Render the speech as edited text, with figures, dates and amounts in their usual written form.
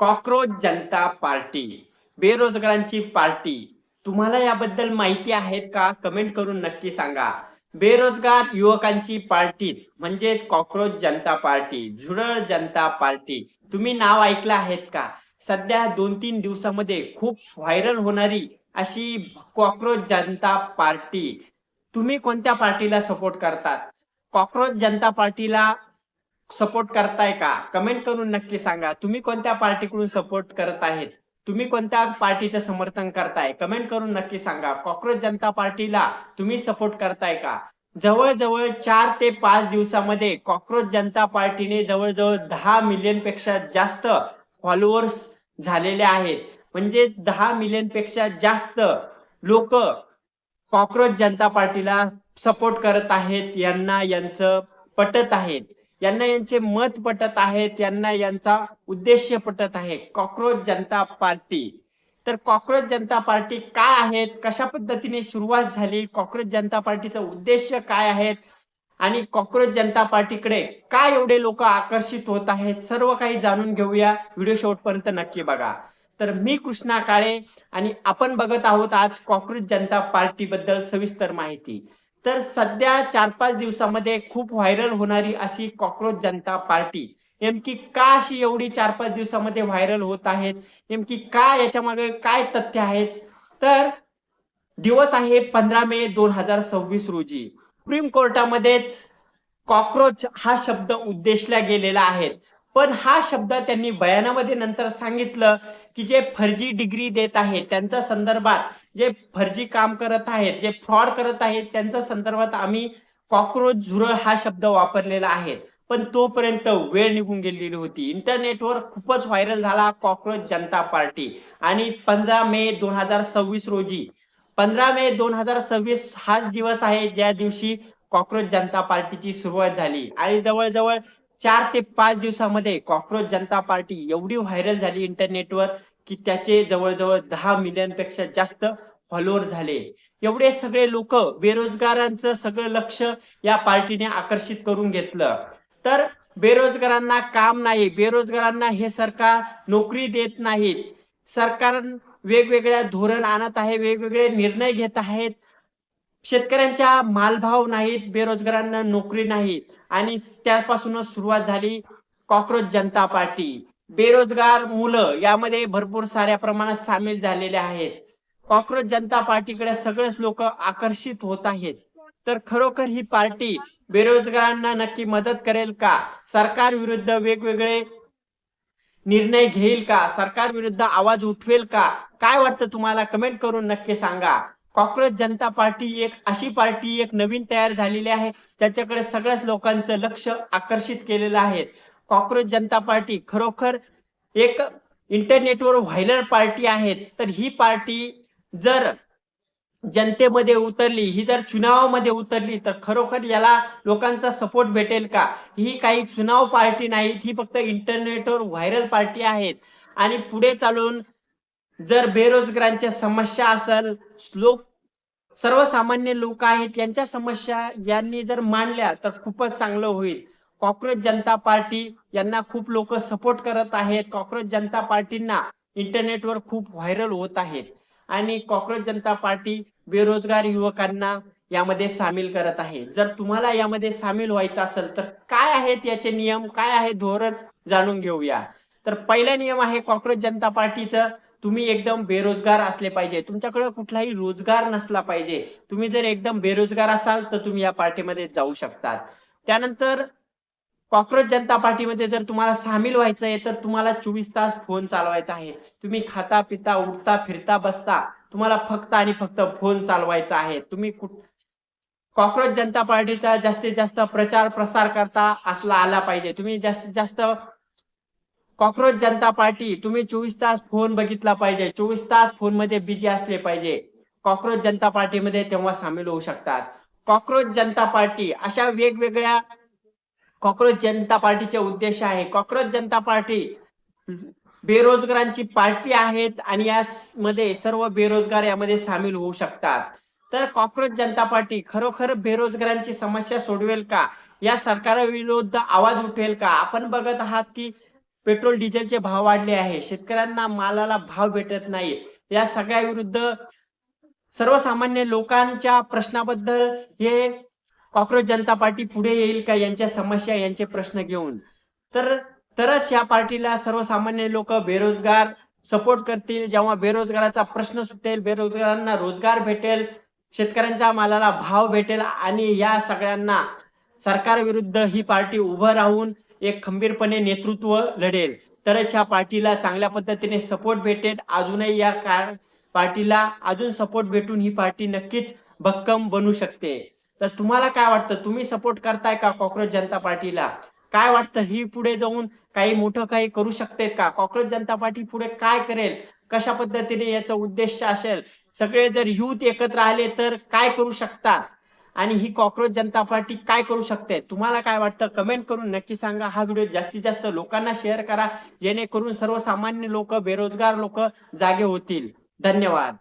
Cockroach जनता party, बेरोजगारांची party. तुम्हाला याबद्दल माहिती आहेत का? कमेंट करून नक्की सांगा. बेरोजगार युवकांची पार्टी म्हणजेच कॉकरोच जनता पार्टी, झुरळ जनता पार्टी. तुम्ही नाव ऐकलं आहेत का? सध्या 2-3 दिवसामध्ये खूप व्हायरल होणारी अशी कॉकरोच जनता पार्टी. तुम्ही कोणत्या पार्टीला सपोर्ट करतात? कॉकरोच जनता पार्टीला सपोर्ट करताय का? कमेंट करून नक्की सांगा. तुम्ही कोणत्या पार्टीकडून सपोर्ट करत आहेत? तुम्ही कोणत्या पार्टीचं समर्थन करताय? कमेंट करून नक्की सांगा. कॉकरोच जनता पार्टीला तुम्ही सपोर्ट करताय का? जवळ-जवळ 4 ते 5 दिवसामध्ये कॉकरोच जनता पार्टीने जवळ-जवळ 10 मिलियन पेक्षा जास्त फॉलोअर्स झालेले आहेत. म्हणजे 10 मिलियन पेक्षा जास्त लोकं कॉकरोच जनता पार्टीला सपोर्ट करत आहेत. यांना यांचं पटत आहेत. यांना यांचे मत पटत आहेत. यांना यांचा उद्देश पटत आहे. कॉकरोच जनता पार्टी. तर कॉकरोच जनता पार्टी काय आहेत? कशा पद्धतीने सुरुवात झाली? कॉकरोच जनता पार्टीचा उद्देश काय आहेत? आणि कॉकरोच जनता पार्टीकडे का एवढे लोक आकर्षित होत आहेत? सर्व काही जाणून घेऊया. व्हिडिओ शेवटपर्यंत नक्की बघा. तर मी कृष्णा काळे आणि आपण बघत आहोत आज कॉकरोच जनता पार्टी बद्दल सविस्तर माहिती. तर सध्या 4-5 दिवसामध्ये खूप व्हायरल होणारी अशी कॉकरोच जनता पार्टी नेमकी का अशी एवढी 4-5 दिवसामध्ये व्हायरल होत आहेत? नेमकी काय याच्यामागे काय तथ्य आहेत? तर दिवस आहे 15 मे 2026 रोजी. सुप्रीम कोर्टामध्येच कॉकरोच हा शब्द उद्देशला गेलेला आहे. पण हा शब्द त्यांनी बयानामध्ये नंतर सांगितलं, की जे फर्जी डिग्री देत आहेत, त्यांच्या संदर्भात जे फर्जी काम करत आहेत, जे फ्रॉड करत आहेत, त्यांच्या संदर्भात आम्ही कॉकरोच, झुरळ हा शब्द वापरलेला आहे. पण तोपर्यंत वेळ निघून गेलेली होती. इंटरनेटवर खूपच व्हायरल झाला कॉकरोच जनता पार्टी आणि 15 मे 2026 रोजी 15 मे 2026 हाच दिवस आहे ज्या दिवशी कॉकरोच जनता पार्टीची सुरुवात झाली आणि जवळ-जवळ 4 ते 5 दिवसामध्ये कॉकरोच जनता पार्टी एवढी व्हायरल झाली इंटरनेटवर, की त्याचे जवळ-जवळ 10 मिलियन पेक्षा जास्त फॉलोअर झाले. एवढे सगळे लोकं बेरोजगारांचं सगळं लक्ष या पार्टीने आकर्षित करून घेतलं. तर बेरोजगारांना काम नाही, बेरोजगारांना हे सरकार नोकरी देत नाहीत. सरकार वेगवेगळ्या धोरण आणत आहे, वेगवेगळे निर्णय घेत आहेत. शेतकऱ्यांच्या मालभाव नाहीत, बेरोजगारांना नोकरी नाहीत आणि त्यापासूनच सुरुवात झाली कॉकरोच जनता पार्टी. बेरोजगार मुलं यामध्ये भरपूर साऱ्या प्रमाणात सामील झालेले आहेत. कॉकरोच जनता पार्टीकडे सगळेच लोक आकर्षित होत आहेत. तर खरोखर ही पार्टी बेरोजगारांना नक्की मदत करेल का? सरकार विरुद्ध वेगवेगळे निर्णय घेईल का? सरकार विरुद्ध आवाज उठवेल का? काय वाटतं तुम्हाला? कमेंट करून नक्की सांगा. कॉकरोच जनता पार्टी एक अशी पार्टी एक नवीन तयार झालेली आहे, ज्याच्याकडे सगळ्याच लोकांचं लक्ष आकर्षित केलेलं आहे. कॉकरोच जनता पार्टी खरोखर एक इंटरनेटवर व्हायरल पार्टी आहे. तर ही पार्टी जर जनतेमध्ये उतरली, ही जर चुनावामध्ये उतरली, तर खरोखर याला लोकांचा सपोर्ट भेटेल का? ही काही चुनाव पार्टी नाहीत, ही फक्त इंटरनेटवर व्हायरल पार्टी आहेत आणि पुढे चालून जर बेरोजगारांच्या समस्या असेल, लोक सर्वसामान्य लोक आहेत यांच्या समस्या यांनी जर मांडल्या तर खूपच चांगलं होईल. कॉकरोच जनता पार्टी यांना खूप लोक सपोर्ट करत आहेत. कॉकरोच जनता पार्टींना इंटरनेटवर खूप व्हायरल होत आहेत आणि कॉकरोच जनता पार्टी बेरोजगार युवकांना यामध्ये सामील करत आहे. जर तुम्हाला यामध्ये सामील व्हायचं असेल तर काय आहेत याचे नियम, काय आहे धोरण जाणून घेऊया. तर पहिला नियम आहे कॉकरोच जनता पार्टीचं, तुम्ही एकदम बेरोजगार असले पाहिजे. तुमच्याकडे कुठलाही रोजगार नसला पाहिजे. तुम्ही जर एकदम बेरोजगार असाल तर तुम्ही या पार्टीमध्ये जाऊ शकतात. त्यानंतर कॉकरोच जनता पार्टीमध्ये जर तुम्हाला सामील व्हायचं आहे तर तुम्हाला 24 तास फोन चालवायचा आहे. तुम्ही खाता, पिता, उठता, फिरता, बसता. तुम्हाला फक्त आणि फक्त फोन चालवायचा आहे. तुम्ही कॉकरोच जनता पार्टीचा जास्तीत जास्त प्रचार प्रसार करता असला आला पाहिजे. तुम्ही जास्तीत जास्त कॉकरोच जनता पार्टी तुम्ही 24 तास फोन बघितला पाहिजे. 24 तास फोनमध्ये बिझी असले पाहिजे. कॉकरोच जनता पार्टीमध्ये तेव्हा सामील होऊ शकतात. कॉकरोच जनता पार्टी अशा वेगवेगळ्या कॉकरोच जनता पार्टीचे उद्देश आहे. कॉकरोच जनता पार्टी बेरोजगारांची पार्टी आहेत आणि यामध्ये सर्व बेरोजगार यामध्ये सामील होऊ शकतात. तर कॉकरोच जनता पार्टी खरोखर बेरोजगारांची समस्या सोडवेल का? या सरकारविरुद्ध आवाज उठवेल का? आपण बघत आहात की पेट्रोल डिझेलचे भाव वाढले आहे, शेतकऱ्यांना मालाला भाव भेटत नाही. या सगळ्या विरुद्ध सर्वसामान्य लोकांच्या प्रश्नाबद्दल हे कॉकरोच जनता पार्टी पुढे येईल का यांच्या समस्या, यांचे प्रश्न घेऊन? तर तरच या पार्टीला सर्वसामान्य लोक बेरोजगार सपोर्ट करतील. जेव्हा बेरोजगाराचा प्रश्न सुटेल, बेरोजगारांना रोजगार भेटेल, शेतकऱ्यांच्या मालाला भाव भेटेल आणि या सगळ्यांना सरकारविरुद्ध ही पार्टी उभं राहून एक खंबीरपणे नेतृत्व लढेल. तरच ह्या पार्टीला चांगल्या पद्धतीने सपोर्ट भेटेल. अजूनही या पार्टीला अजून सपोर्ट भेटून ही पार्टी नक्कीच भक्कम बनू शकते. तर तुम्हाला काय वाटतं? तुम्ही सपोर्ट करताय का कॉकरोच जनता पार्टीला? काय वाटतं ही पुढे जाऊन काही मोठं काही करू शकते का? कॉकरोच जनता पार्टी पुढे काय करेल? कशा पद्धतीने याचा उद्देश असेल? सगळे जर युथ एकत्र आले तर काय करू शकतात? आणि ही कॉकरोच जनता पार्टी काय करू शकते? तुम्हाला काय वाटतं? कमेंट करून नक्की सांगा. हा व्हिडिओ जास्तीत जास्त लोकांना शेअर करा, जेणेकरून सर्वसामान्य लोक, बेरोजगार लोक जागे होतील. धन्यवाद.